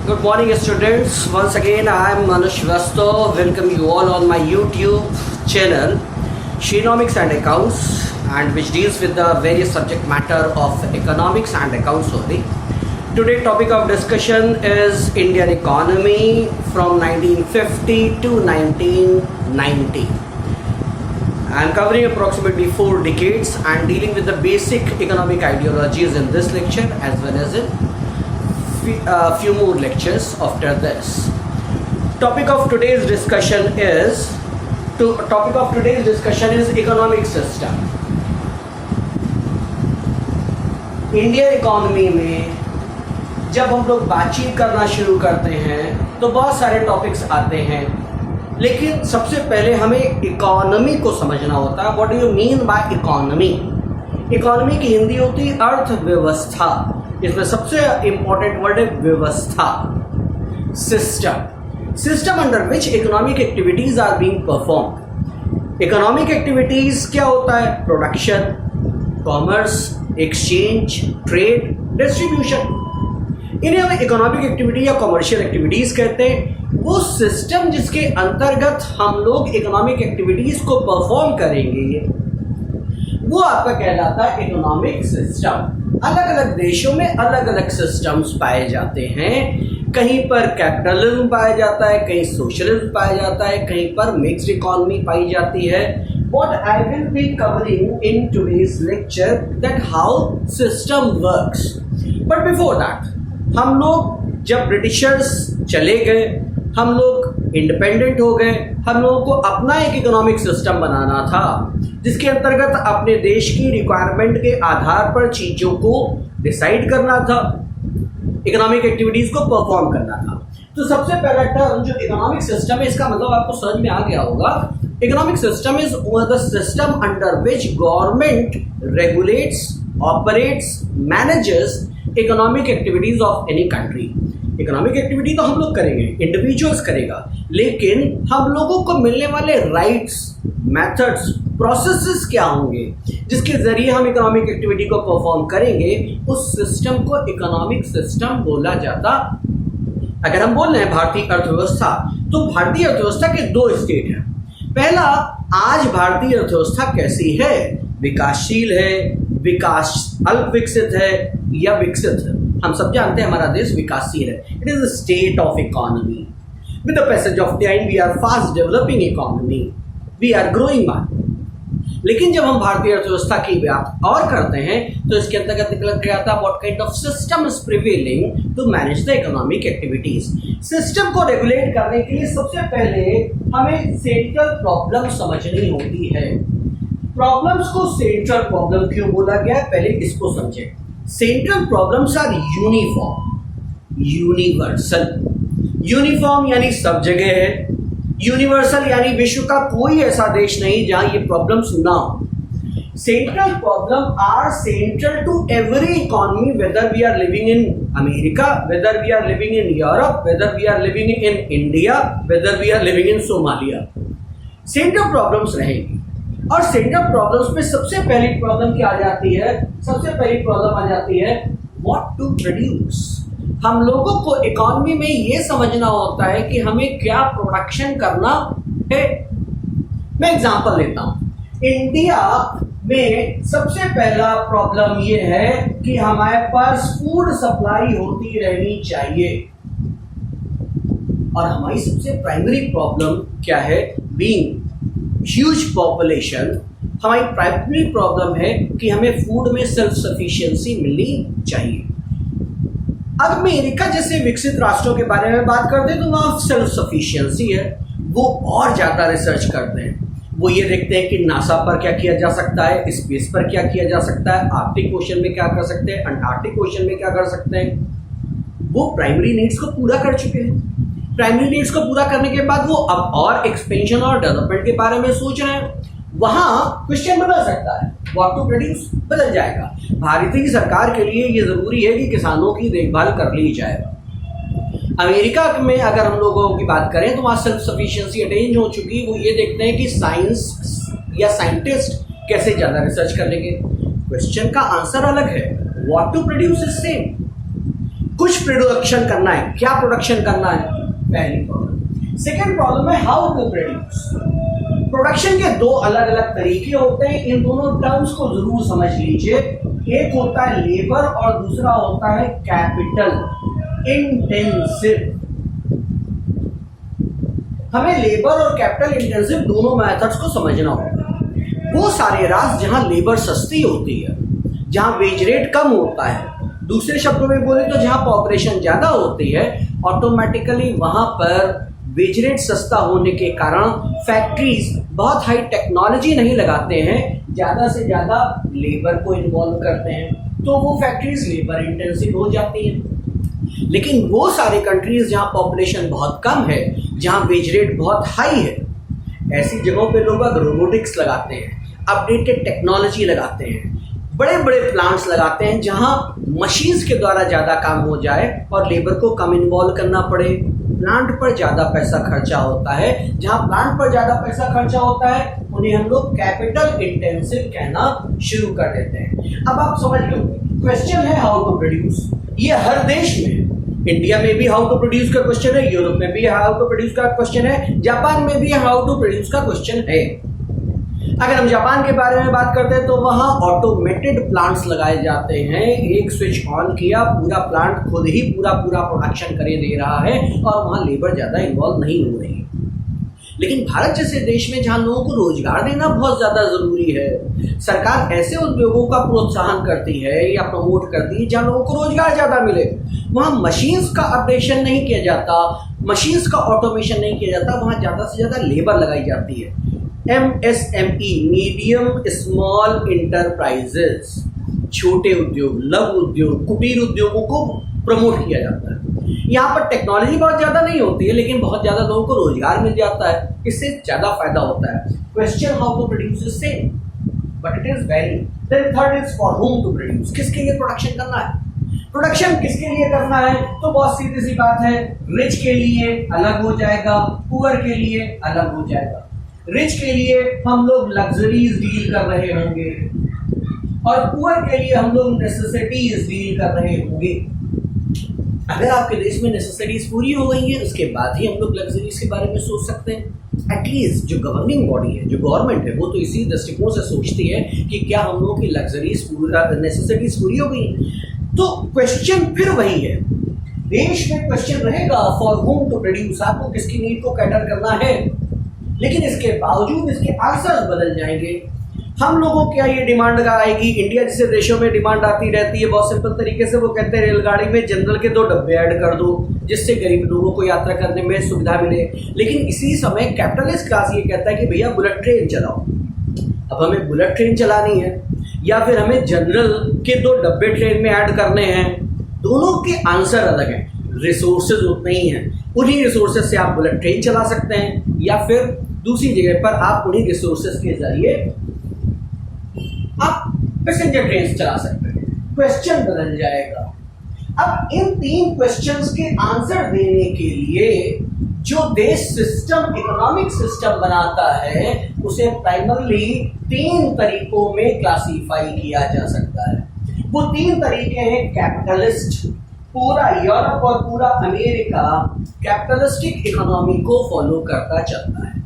Good morning, students. Once again, I am Manush Vasto. Welcome you all on my YouTube channel, Sheenomics and Accounts, and which deals with the various subject matter of economics and accounts only. Today's topic of discussion is Indian economy from 1950 to 1990. I am covering approximately 4 decades and dealing with the basic economic ideologies in this lecture as well as in a few more lectures after this. Topic of today's discussion is economic system. Indian economy में जब हम लोग बातचीत करना शुरू करते हैं तो बहुत सारे टॉपिक्स आते हैं, लेकिन सबसे पहले हमें इकोनॉमी को समझना होता है. What do you mean by economy? Economy की हिंदी होती है अर्थव्यवस्था. इसमें सबसे इंपॉर्टेंट वर्ड है व्यवस्था. System under which economic activities are being perform. Economic activities क्या होता है? Production, commerce, exchange, trade, distribution. इन्हें हम इकोनॉमिक एक्टिविटी या कॉमर्शियल एक्टिविटीज कहते हैं. वो सिस्टम जिसके अंतर्गत हम लोग इकोनॉमिक एक्टिविटीज को परफॉर्म करेंगे वो आपका कहलाता है इकोनॉमिक सिस्टम. अलग अलग देशों में अलग अलग सिस्टम्स पाए जाते हैं. कहीं पर कैपिटलिज्म पाया जाता है, कहीं सोशलिज्म पाया जाता है, कहीं पर मिक्स्ड इकोनॉमी पाई जाती है. What I will be covering in today's lecture that how system works. But before that, हम लोग जब ब्रिटिशर्स चले गए, हम लोग इंडिपेंडेंट हो गए, हम लोगों को अपना एक इकोनॉमिक सिस्टम बनाना था जिसके अंतर्गत अपने देश की रिक्वायरमेंट के आधार पर चीज़ों को डिसाइड करना था, इकोनॉमिक एक्टिविटीज़ को परफॉर्म करना था. तो सबसे पहला टर्म जो इकोनॉमिक सिस्टम है, इसका मतलब आपको समझ में आ गया होगा. Economic system is the system under which government regulates, operates, manages economic activities of any country. Economic activity तो हम लोग करेंगे, इंडिविजुअल्स करेगा, लेकिन हम लोगों को मिलने वाले राइट्स, मेथड्स, प्रोसेसेस क्या होंगे जिसके जरिए हम इकोनॉमिक एक्टिविटी को परफॉर्म करेंगे, उस सिस्टम को इकोनॉमिक सिस्टम बोला जाता. अगर हम बोल रहे हैं भारतीय अर्थव्यवस्था, तो भारतीय अर्थव्यवस्था के 2 स्टेट हैं. पहला, आज भारतीय अर्थव्यवस्था कैसी है? विकासशील है, अल्प विकसित है या विकसित है? हम सब जानते हैं हमारा देश विकासशील है. It is the state of economy. With the passage of time we are fast developing economy, we are growing market. लेकिन जब हम भारतीय अर्थव्यवस्था की बात और करते हैं तो इसके अंतर्गत निकल के आता है what kind of system is prevailing to manage the economic activities. System को रेगुलेट करने के लिए सबसे पहले हमें सेंट्रल प्रॉब्लम समझनी होती है. प्रॉब्लम्स को सेंट्रल प्रॉब्लम क्यों बोला गया है, पहले इसको समझें. Central problems are uniform, universal. Uniform यानी सब जगह है, यूनिवर्सल यानी विश्व का कोई ऐसा देश नहीं जहां ये प्रॉब्लम्स ना हो. Central problem are central to every economy, whether we are living in America, whether we are living in Europe, whether we are living in India, whether we are living in Somalia. Central problems रहेंगी. और central problems में सबसे पहली problem क्या आ जाती है? सबसे पहली प्रॉब्लम आ जाती है व्हाट टू प्रोड्यूस. हम लोगों को इकोनॉमी में ये समझना होता है कि हमें क्या प्रोडक्शन करना है. मैं एग्जांपल लेता हूं. इंडिया में सबसे पहला प्रॉब्लम ये है कि हमारे पास फूड सप्लाई होती रहनी चाहिए. और हमारी सबसे प्राइमरी प्रॉब्लम क्या है? Being huge population. हमारी प्राइमरी प्रॉब्लम है कि हमें फूड में सेल्फ सफिशिएंसी मिलनी चाहिए. अब अमेरिका जैसे विकसित राष्ट्रों के बारे में बात करते हैं तो वहाँ सेल्फ सफिशिएंसी है. वो और ज़्यादा रिसर्च करते हैं. वो ये देखते हैं कि नासा पर क्या किया जा सकता है, स्पेस पर क्या किया जा सकता है, आर्कटिक ओशन में क्या कर सकते हैं, अंटार्कटिक ओशन में क्या कर सकते हैं. वो प्राइमरी नीड्स को पूरा कर चुके हैं. प्राइमरी नीड्स को पूरा करने के बाद वो अब और एक्सपेंशन और डेवलपमेंट के बारे में सोच रहे हैं. वहां क्वेश्चन बदल सकता है, व्हाट टू प्रोड्यूस बदल जाएगा. भारतीय सरकार के लिए ये जरूरी है कि किसानों की देखभाल कर ली जाए. अमेरिका में अगर हम लोगों की बात करें तो वहाँ सेल्फ सफिशिएंसी अटेन हो चुकी. वो ये देखते हैं कि साइंस या साइंटिस्ट कैसे ज़्यादा रिसर्च कर लेंगे. क्वेश्चन का आंसर अलग है, what to produce is same. कुछ प्रोडक्शन करना है, क्या प्रोडक्शन करना है, पहली प्रॉब्लम। सेकेंड प्रॉब्लम है हाउ टू प्रोड्यूस। प्रोडक्शन के दो अलग अलग तरीके होते हैं, इन दोनों टर्म्स को जरूर समझ लीजिए। एक होता है लेबर और दूसरा होता है कैपिटल इंटेंसिव। हमें लेबर और कैपिटल इंटेंसिव दोनों मेथड्स को समझना होगा। वो सारे रास्ते जहां लेबर सस्ती होती है, जहां वेज रेट कम होता है, दूसरे शब्दों में बोले तो जहां पॉपुलेशन ज्यादा होती है, ऑटोमेटिकली वहां पर वेज रेट सस्ता होने के कारण फैक्ट्रीज बहुत हाई टेक्नोलॉजी नहीं लगाते हैं, ज़्यादा से ज़्यादा लेबर को इन्वॉल्व करते हैं, तो वो फैक्ट्रीज लेबर इंटेंसिव हो जाती हैं। लेकिन वो सारे कंट्रीज जहाँ पॉपुलेशन बहुत कम है, जहाँ वेज रेट बहुत हाई है, ऐसी जगहों पे लोग रोबोटिक्स लगाते हैं, अपडेटेड टेक्नोलॉजी लगाते हैं, बड़े बड़े प्लांट्स लगाते हैं जहाँ मशीन्स के द्वारा ज़्यादा काम हो जाए और लेबर को कम इन्वॉल्व करना पड़े। प्लांट पर ज़्यादा पैसा खर्चा होता है, जहाँ प्लांट पर ज़्यादा पैसा खर्चा होता है उन्हें हम लोग कैपिटल इंटेंसिव कहना शुरू कर देते हैं। अब आप समझ लो, क्वेश्चन है हाउ टू प्रोड्यूस, ये हर देश में, इंडिया में भी हाउ टू प्रोड्यूस का क्वेश्चन है, यूरोप में भी हाउ टू प्रोड्यूस का क्वेश्चन है, जापान में भी हाउ टू प्रोड्यूस का क्वेश्चन है। अगर हम जापान के बारे में बात करते हैं तो वहाँ ऑटोमेटेड प्लांट्स लगाए जाते हैं, एक स्विच ऑन किया, पूरा प्लांट खुद ही पूरा प्रोडक्शन करे दे रहा है और वहाँ लेबर ज़्यादा इन्वॉल्व नहीं हो रही है। लेकिन भारत जैसे देश में जहाँ लोगों को रोजगार देना बहुत ज़्यादा ज़रूरी है, सरकार ऐसे उद्योगों का प्रोत्साहन करती है या प्रमोट करती है जहाँ लोगों को रोजगार ज़्यादा मिले। वहाँ मशीन्स का अपडेशन नहीं किया जाता, मशीन्स का ऑटोमेशन नहीं किया जाता, वहाँ ज़्यादा से ज़्यादा लेबर लगाई जाती है। MSME मीडियम स्मॉल इंटरप्राइजेस, छोटे उद्योग, लघु उद्योग, कुटीर उद्योगों को प्रमोट किया जाता है। यहाँ पर टेक्नोलॉजी बहुत ज़्यादा नहीं होती है, लेकिन बहुत ज़्यादा लोगों को रोजगार मिल जाता है, इससे ज़्यादा फायदा होता है। Question how to produce is same but it is very. Then third is for whom to produce, किसके लिए प्रोडक्शन करना है। प्रोडक्शन किसके लिए करना है तो बहुत सीधी सी बात है, रिच के लिए अलग हो जाएगा, पुअर के लिए अलग हो जाएगा। रिच के लिए हम लोग लग्जरीज डील कर रहे होंगे और पुअर के लिए हम लोग नेसेसिटीज डील कर रहे होंगे। अगर आपके देश में नेसेसिटीज पूरी हो गई है, उसके बाद ही हम लोग लग्जरीज के बारे में सोच सकते हैं। एटलीस्ट जो गवर्निंग बॉडी है, जो गवर्नमेंट है, वो तो इसी दृष्टिकोण से सोचती है कि क्या हम लोगों की लग्जरीज पूरा, नेसेसिटीज पूरी हो गई। तो क्वेश्चन फिर वही है, देश में क्वेश्चन रहेगा फॉर whom टू प्रोड्यूस, आपको किसकी नीड को कैटर करना है, लेकिन इसके बावजूद इसके आंसर्स बदल जाएंगे। हम लोगों क्या ये डिमांड आएगी, इंडिया जैसे देशों में डिमांड आती रहती है बहुत सिंपल तरीके से, वो कहते हैं रेलगाड़ी में जनरल के 2 डब्बे ऐड कर दो जिससे गरीब लोगों को यात्रा करने में सुविधा मिले। लेकिन इसी समय कैपिटलिस्ट क्लास ये कहता है कि भैया बुलेट ट्रेन चलाओ। अब हमें बुलेट ट्रेन चलानी है या फिर हमें जनरल के 2 डब्बे ट्रेन में ऐड करने हैं, दोनों के आंसर अलग हैं, रिसोर्सेज उतने ही हैं। उन्हीं रिसोर्सेज से आप बुलेट ट्रेन चला सकते हैं या फिर दूसरी जगह पर आप उन्हीं रिसोर्सेज के जरिए आप पैसेंजर ट्रेन चला सकते हैं। क्वेश्चन बदल जाएगा। अब इन 3 क्वेश्चंस के आंसर देने के लिए जो देश सिस्टम, इकोनॉमिक सिस्टम बनाता है, उसे प्राइमरली 3 तरीकों में क्लासिफाई किया जा सकता है। वो 3 तरीके हैं कैपिटलिस्ट, पूरा यूरोप और पूरा अमेरिका कैपिटलिस्टिक इकोनॉमी को फॉलो करता चलता है।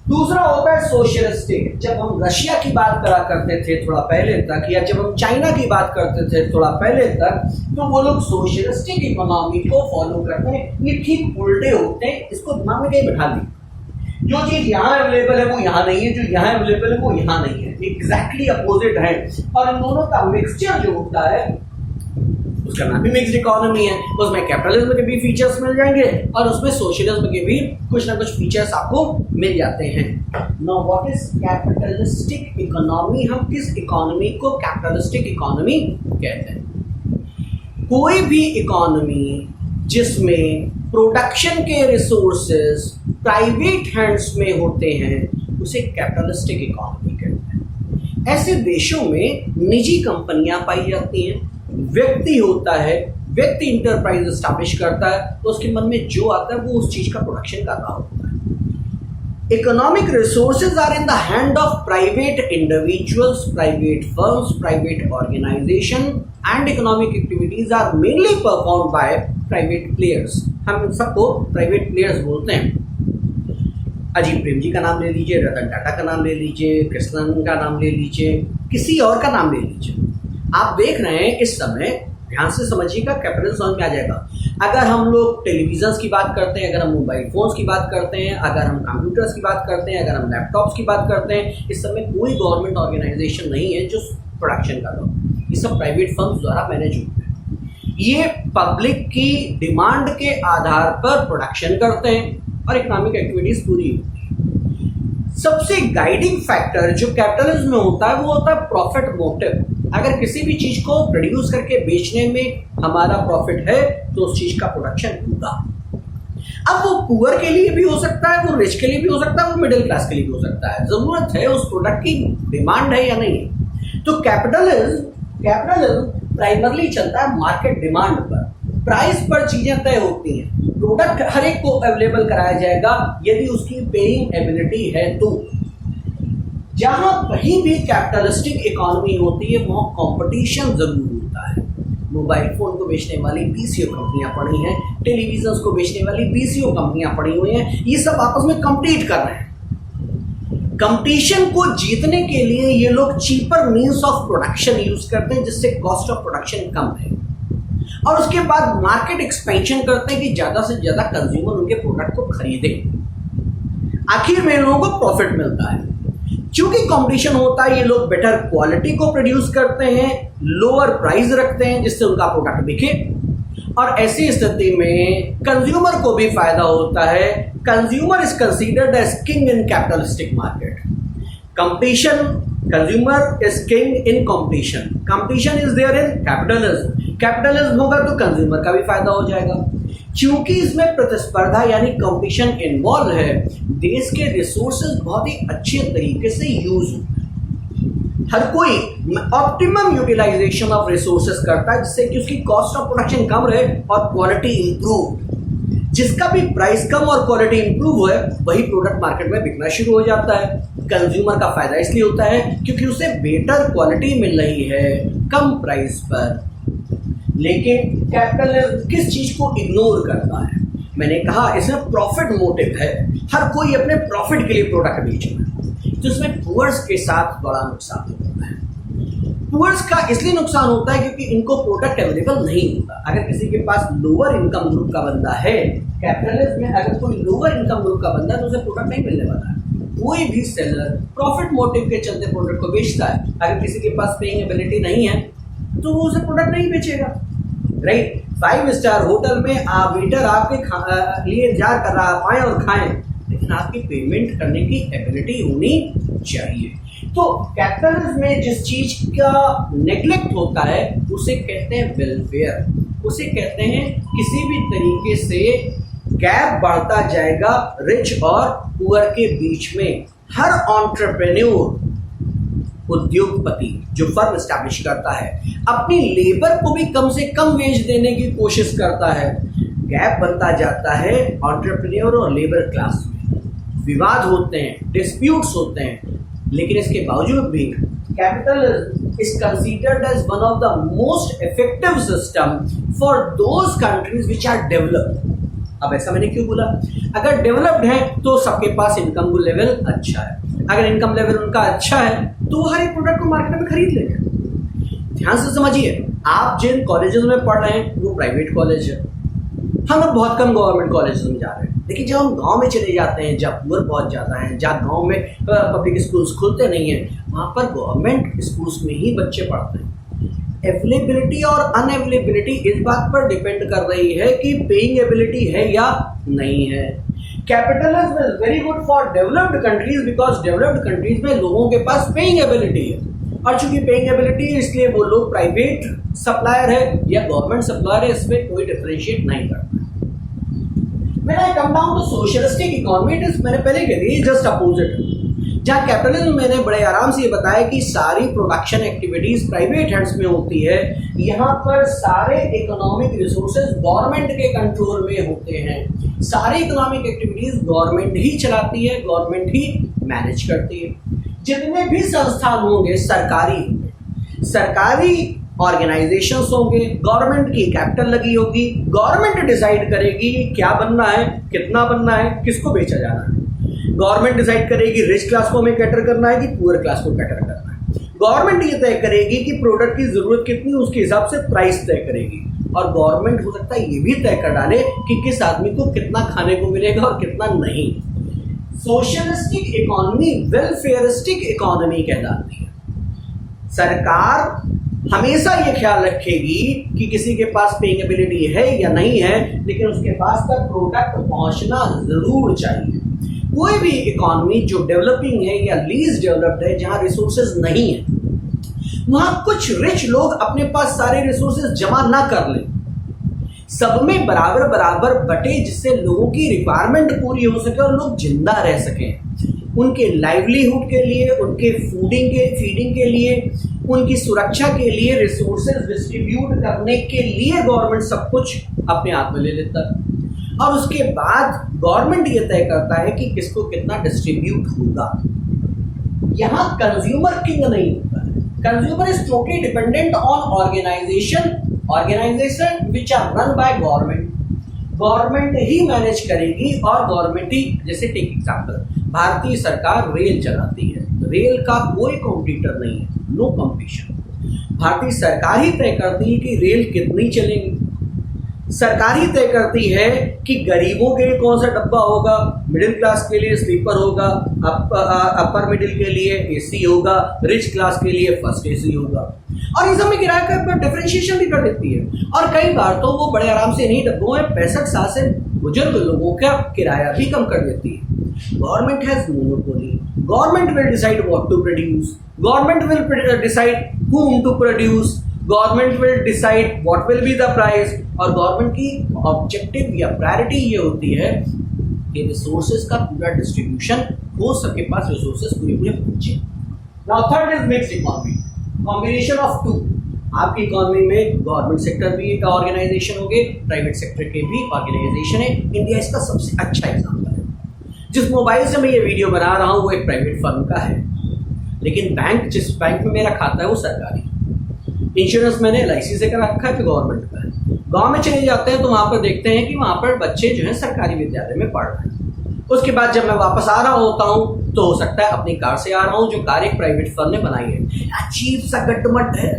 दूसरा होता है सोशलिस्टिक। जब हम रशिया की बात करा करते थे थोड़ा पहले तक, या जब हम चाइना की बात करते थे थोड़ा पहले तक, तो वो लोग सोशलिस्टिक इकोनॉमी को फॉलो करते हैं। ये ठीक उल्टे होते हैं, इसको दिमाग में कहीं बैठा दी। जो चीज यहाँ अवेलेबल है वो यहाँ नहीं है, जो यहाँ अवेलेबल है वो यहाँ नहीं है, एग्जैक्टली अपोजिट है। और इन दोनों का मिक्सचर जो होता है उसका नाम भी मिक्स्ड इकोनॉमी है। उसमें कैपिटलिज्म के भी फीचर्स मिल जाएंगे और उसमें सोशलिज्म के भी कुछ ना कुछ फीचर्स आपको मिल जाते हैं। Now what is capitalistic economy? हम किस इकोनॉमी को कैपिटलिस्टिक इकोनॉमी कहते हैं? कोई भी इकोनॉमी जिसमें प्रोडक्शन के रिसोर्सेज प्राइवेट हैंड्स में होते हैं उसे कैपिटलिस्टिक इकोनॉमी कहते हैं। ऐसे देशों में निजी कंपनियां पाई जाती हैं, व्यक्ति होता है, व्यक्ति इंटरप्राइज स्टैब्लिश करता है, तो उसके मन में जो आता है वो उस चीज का प्रोडक्शन कर रहा होता है। Economic resources are in the hand of private individuals, private firms, private organisation and economic activities are mainly perform by private players. हम इन सबको प्राइवेट प्लेयर्स बोलते हैं। अजीत प्रेम जी का नाम ले लीजिए, रतन टाटा का नाम ले लीजिए, कृष्णन का नाम ले लीजिए, किसी और का नाम ले लीजिए। आप देख रहे हैं इस समय, ध्यान से समझिएगा, कैपिटल समझ में आ जाएगा। अगर हम लोग टेलीविजन की बात करते हैं, अगर हम मोबाइल फोन्स की बात करते हैं, अगर हम कंप्यूटर्स की बात करते हैं, अगर हम लैपटॉप्स की बात करते हैं, इस समय कोई गवर्नमेंट ऑर्गेनाइजेशन नहीं है जो प्रोडक्शन कर रहा हो। ये सब प्राइवेट फर्म्स द्वारा मैनेज होते हैं। ये पब्लिक की डिमांड के आधार पर प्रोडक्शन करते हैं और इकोनॉमिक एक्टिविटीज पूरी होती है। सबसे गाइडिंग फैक्टर जो कैपिटलिज्म में होता है वो होता है प्रॉफिट मोटिव। अगर किसी भी चीज को प्रोड्यूस करके बेचने में हमारा प्रॉफिट है तो उस चीज का प्रोडक्शन होगा। अब वो पुअर के लिए भी हो सकता है, वो रिच के लिए भी हो सकता है, वो मिडिल क्लास के लिए भी हो सकता है। जरूरत है उस प्रोडक्ट की डिमांड है या नहीं। तो कैपिटलिज्म प्राइमरली चलता है मार्केट डिमांड पर, प्राइस पर चीजें तय होती हैं। प्रोडक्ट हर एक को अवेलेबल कराया जाएगा यदि उसकी पेइंग एबिलिटी है तो। जहां कहीं भी कैपिटलिस्टिक इकोनॉमी होती है वहां कंपटीशन जरूर होता है। मोबाइल फोन को बेचने वाली बीसीओ कंपनियां पड़ी हैं, टेलीविजन को बेचने वाली बीसीओ कंपनियां पड़ी हुई हैं, ये सब आपस में कम्पीट कर रहे हैं। कंपटीशन को जीतने के लिए ये लोग cheaper means of production use करते हैं जिससे कॉस्ट ऑफ प्रोडक्शन कम है, और उसके बाद मार्केट एक्सपेंशन करते हैं कि ज्यादा से ज्यादा कंज्यूमर उनके प्रोडक्ट को खरीदे। आखिर में लोगों को प्रॉफिट मिलता है। क्योंकि कंपटीशन होता है, ये लोग बेटर क्वालिटी को प्रोड्यूस करते हैं, लोअर प्राइस रखते हैं जिससे उनका प्रोडक्ट बिके, और ऐसी स्थिति में कंज्यूमर को भी फायदा होता है। Consumer is considered as king in capitalistic market. Competition, consumer is king in competition, competition is there in capitalism. Capitalism होगा तो कंज्यूमर का भी फायदा हो जाएगा। क्योंकि इसमें प्रतिस्पर्धा यानी कंपटीशन इन्वॉल्व है, देश के रिसोर्सेज बहुत ही अच्छे तरीके से यूज होते हैं। हर कोई ऑप्टिमम यूटिलाइजेशन ऑफ रिसोर्सेज करता है जिससे कि उसकी कॉस्ट ऑफ प्रोडक्शन कम रहे और क्वालिटी इंप्रूव। जिसका भी प्राइस कम और क्वालिटी इंप्रूव हुए वही प्रोडक्ट मार्केट में बिकना शुरू हो जाता है। कंज्यूमर का फायदा इसलिए होता है क्योंकि उसे बेटर क्वालिटी मिल रही है कम प्राइस पर। लेकिन कैपिटलिज्म किस चीज को इग्नोर करता है? मैंने कहा इसमें प्रॉफिट मोटिव है, हर कोई अपने प्रॉफिट के लिए प्रोडक्ट बेच रहा है। तो इसमें पुअर्स के साथ बड़ा नुकसान होता है। पुअर्स का इसलिए नुकसान होता है क्योंकि इनको प्रोडक्ट अवेलेबल नहीं होता। अगर किसी के पास लोअर इनकम ग्रुप का बंदा है, कैपिटलिज्म में अगर कोई लोअर इनकम ग्रुप का बंदा है तो उसे प्रोडक्ट नहीं मिलने वाला है। कोई भी सेलर प्रॉफिट मोटिव के चलते प्रोडक्ट को बेचता है। अगर किसी के पास पेइंग एबिलिटी नहीं है तो वो उसे प्रोडक्ट नहीं बेचेगा, राइट। 5 स्टार होटल में वेटर आपके लिए इंतजार कर रहा है, पाएं और खाएं, लेकिन आपकी पेमेंट करने की एबिलिटी होनी चाहिए। तो कैपिटलिज्म में जिस चीज का नेग्लेक्ट होता है उसे कहते हैं वेलफेयर, उसे कहते हैं किसी भी तरीके से गैप बढ़ता जाएगा रिच और पुअर के बीच में। हर एंटरप्रेन्योर, उद्योगपति जो फर्म एस्टैब्लिश करता है, अपनी लेबर को भी कम से कम वेज देने की कोशिश करता है। गैप बनता जाता है एंटरप्रेन्योर और लेबर क्लास में, विवाद होते हैं, डिस्प्यूट्स होते हैं, लेकिन इसके बावजूद भी capitalism is considered as one of the most effective system for those countries which are developed. अब ऐसा मैंने क्यों बोला? अगर डेवलप्ड है तो सबके पास इनकम लेवल अच्छा है। अगर इनकम लेवल उनका अच्छा है तो वो हर एक प्रोडक्ट को मार्केट में खरीद लेंगे। ध्यान से समझिए, आप जिन कॉलेजेस में पढ़ रहे हैं वो प्राइवेट कॉलेज है। हम लोग बहुत कम गवर्नमेंट कॉलेज में जा रहे हैं, लेकिन जब हम गांव में चले जाते हैं, जहाँ पुअर बहुत ज़्यादा है, जहाँ गांव में पब्लिक स्कूल्स खुलते नहीं हैं, वहाँ पर गवर्नमेंट स्कूल्स में ही बच्चे पढ़ते हैं। अवेलेबिलिटी और अनअवेलेबिलिटी इस बात पर डिपेंड कर रही है कि पेइंग एबिलिटी है या नहीं है। Capitalism is very good for developed countries because developed countries में लोगों के पास पेइंग एबिलिटी है, और चूंकि पेइंग एबिलिटी है इसलिए वो लोग प्राइवेट सप्लायर है या गवर्नमेंट सप्लायर है, इसमें कोई डिफरेंशिएट नहीं करता। When I come down to socialistic economy, it is, मैंने पहले कह दी, जस्ट अपोजिट। जहाँ कैपिटलिज्म मैंने बड़े आराम से ये बताया कि सारी प्रोडक्शन एक्टिविटीज प्राइवेट हैंड्स में होती है, यहाँ पर सारे इकोनॉमिक रिसोर्सेज गवर्नमेंट के कंट्रोल में होते हैं। सारी इकोनॉमिक एक्टिविटीज गवर्नमेंट ही चलाती है, गवर्नमेंट ही मैनेज करती है। जितने भी संस्थान होंगे सरकारी होंगे, सरकारी ऑर्गेनाइजेशंस होंगे, गवर्नमेंट की कैपिटल लगी होगी, गवर्नमेंट डिसाइड करेगी क्या बनना है, कितना बनना है, किसको बेचा जाना है। गवर्नमेंट डिसाइड करेगी रिच क्लास को हमें कैटर करना है कि पुअर क्लास को कैटर करना है। गवर्नमेंट ये तय करेगी कि प्रोडक्ट की जरूरत कितनी, उसके हिसाब से प्राइस तय करेगी। और गवर्नमेंट हो सकता है ये भी तय कर डाले कि किस आदमी को कितना खाने को मिलेगा और कितना नहीं। सोशलिस्टिक इकोनॉमी वेलफेयरिस्टिक इकोनॉमी कहलाती है। सरकार हमेशा ये ख्याल रखेगी कि किसी के पास पेइंग एबिलिटी है या नहीं है, लेकिन उसके पास तक प्रोडक्ट पहुंचना जरूर चाहिए। कोई भी इकोनॉमी जो डेवलपिंग है या लीस्ट डेवलप्ड है, जहां रिसोर्सेज नहीं है, वहां कुछ रिच लोग अपने पास सारे रिसोर्सेज जमा ना कर लें, सब में बराबर बराबर बटे, जिससे लोगों की रिक्वायरमेंट पूरी हो सके और लोग जिंदा रह सकें। उनके लाइवलीहुड के लिए, उनके फीडिंग के लिए, उनकी सुरक्षा के लिए, रिसोर्सेज डिस्ट्रीब्यूट करने के लिए गवर्नमेंट सब कुछ अपने हाथ में ले लेता है। और उसके बाद गवर्नमेंट ये तय करता है कि किसको कितना डिस्ट्रीब्यूट होगा। यहां कंज्यूमर किंग नहीं होता है। Consumer is totally dependent on organisation which are run by government. Government ही मैनेज करेगी और गवर्नमेंट ही, जैसे टेक एग्जांपल, भारतीय सरकार रेल चलाती है, रेल का कोई कॉम्पिटिटर नहीं है, नो कॉम्पिटिशन। भारतीय सरकार ही तय करती है कि रेल कितनी चलेंगी, सरकार ही तय करती है कि गरीबों के लिए कौन सा डब्बा होगा, मिडिल क्लास के लिए स्लीपर होगा, अपर मिडिल के लिए एसी होगा, रिच क्लास के लिए फर्स्ट एसी होगा। और इस समय किराए का डिफरेंशिएशन भी कर देती है। और कई बार तो वो बड़े आराम से इन्हीं डब्बों में 65 साल से बुजुर्ग लोगों का किराया भी कम कर देती है। Government has monopoly. Government will decide what to produce. Government will decide whom to produce. Government will decide what will be the price. और गवर्नमेंट की ऑब्जेक्टिव या प्रायोरिटी ये होती है कि रिसोर्सेज का पूरा डिस्ट्रीब्यूशन हो, सबके पास रिसोर्सेज पूरे पहुंचे। Now third is mixed economy, combination of two. आपकी इकोनॉमी में गवर्नमेंट सेक्टर भी एक ऑर्गेनाइजेशन होंगे, प्राइवेट सेक्टर के भी ऑर्गेनाइजेशन है। इंडिया इसका सबसे अच्छा एग्जाम्पल है। जिस मोबाइल से मैं ये वीडियो बना रहा हूँ वो एक प्राइवेट फर्म का है, लेकिन बैंक, जिस बैंक में मेरा खाता है वो सरकारी। इंश्योरेंस मैंने LIC से करा रखा है, तो गवर्नमेंट का है। गांव में चले जाते हैं तो वहां पर देखते हैं कि वहां पर बच्चे जो है सरकारी विद्यालय में पढ़ रहे हैं। उसके बाद जब मैं वापस आ रहा होता हूँ तो हो सकता है अपनी कार से आ रहा हूँ, जो कार एक प्राइवेट फर्म ने बनाई है। अजीब सा गटमट है।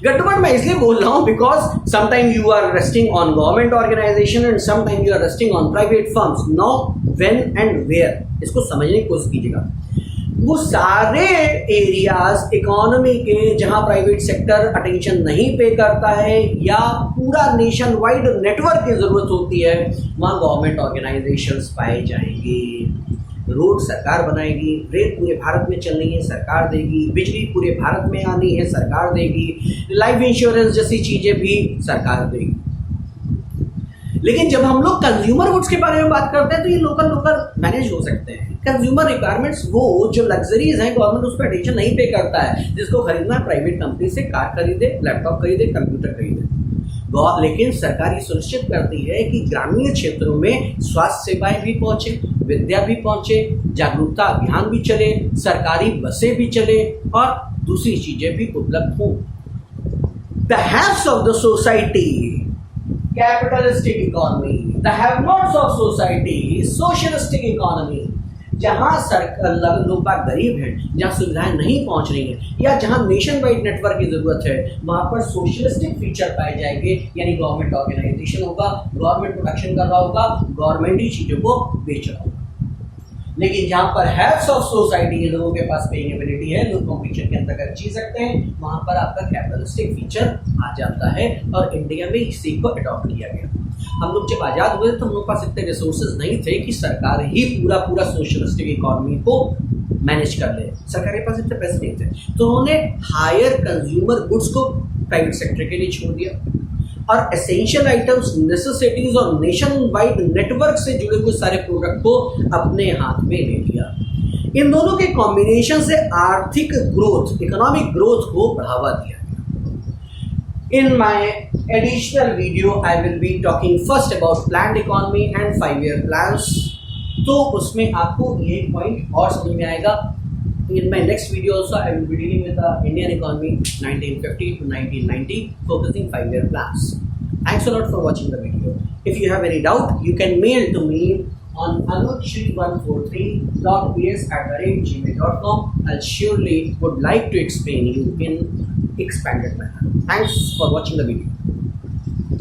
गटमट मैं इसलिए बोल रहा हूँ because sometime you are resting on government organisation and sometime you are resting on private firms. Know when and where, इसको समझने की कोशिश कीजिएगा। वो सारे एरियाज इकोनॉमी के जहां प्राइवेट सेक्टर अटेंशन नहीं पे करता है या पूरा नेशन वाइड नेटवर्क की जरूरत होती है, वहां गवर्नमेंट ऑर्गेनाइजेशंस पाए जाएंगे। रोड सरकार बनाएगी, रेल पूरे भारत में चलनी है सरकार देगी, बिजली पूरे भारत में आनी है सरकार देगी, लाइफ इंश्योरेंस जैसी चीजें भी सरकार देगी। लेकिन जब हम लोग कंज्यूमर गुड्स के बारे में बात करते हैं तो ये लोकल मैनेज हो सकते हैं। कंज्यूमर रिक्वायरमेंट्स, वो जो लग्जरीज हैं, गवर्नमेंट उस पर अटेंशन नहीं पे करता है। जिसको खरीदना है प्राइवेट कंपनी से कार खरीदे, लैपटॉप खरीदे, कंप्यूटर खरीदे। लेकिन सरकार ये सुनिश्चित करती है कि ग्रामीण क्षेत्रों में स्वास्थ्य सेवाएं भी पहुंचे, विद्या भी पहुंचे, जागरूकता अभियान भी चले, सरकारी बसें भी चले और दूसरी चीजें भी उपलब्ध हों। The haves of the society, capitalistic economy, the have-knots of society, socialistic economy. जहां लोग बाग गरीब हैं, जहां सुविधाएं नहीं पहुंच रही हैं या जहां नेशन वाइड नेटवर्क की जरूरत है, वहां पर सोशलिस्टिक फीचर पाए जाएंगे। यानी गवर्नमेंट ऑर्गेनाइजेशन होगा, गवर्नमेंट प्रोडक्शन कर रहा होगा, गवर्नमेंट ही चीजों को बेच रहा होगा। लेकिन जहां पर हैव्स ऑफ सोसाइटी के लोगों के पास पेइंग एबिलिटी है, लोग कॉम्पिटिशन के अंतर्गत जी सकते हैं, वहां पर आपका कैपिटलिस्टिक फीचर आ जाता है। और इंडिया में इसी को अडॉप्ट किया गया। हम लोग जब आजाद हुए तो हम लोग पास इतने रिसोर्सेज नहीं थे कि सरकार ही पूरा सोशलिस्टिक इकोनॉमी को मैनेज कर ले। सरकार के पास इतने पैसे नहीं थे, तो उन्होंने हायर कंज्यूमर गुड्स को प्राइवेट सेक्टर के लिए छोड़ दिया और एसेंशियल आइटम्स, नेसेसिटीज और नेशन वाइड नेटवर्क से जुड़े हुए सारे प्रोडक्ट को अपने हाथ में ले लिया। इन दोनों के कॉम्बिनेशन से आर्थिक ग्रोथ, इकोनॉमिक ग्रोथ को बढ़ावा दिया। In my additional video, I will be talking first about planned economy and 5-year plans. तो उसमें आपको ये पॉइंट और समझ में आएगा In my next video also, I will be dealing with the Indian economy 1950 to 1990, focusing 5-year plans. Thanks a lot for watching the video. If you have any doubt, you can mail to me on anurshri143.ps@gmail.com. I surely would like to explain you in expanded manner. Thanks for watching the video.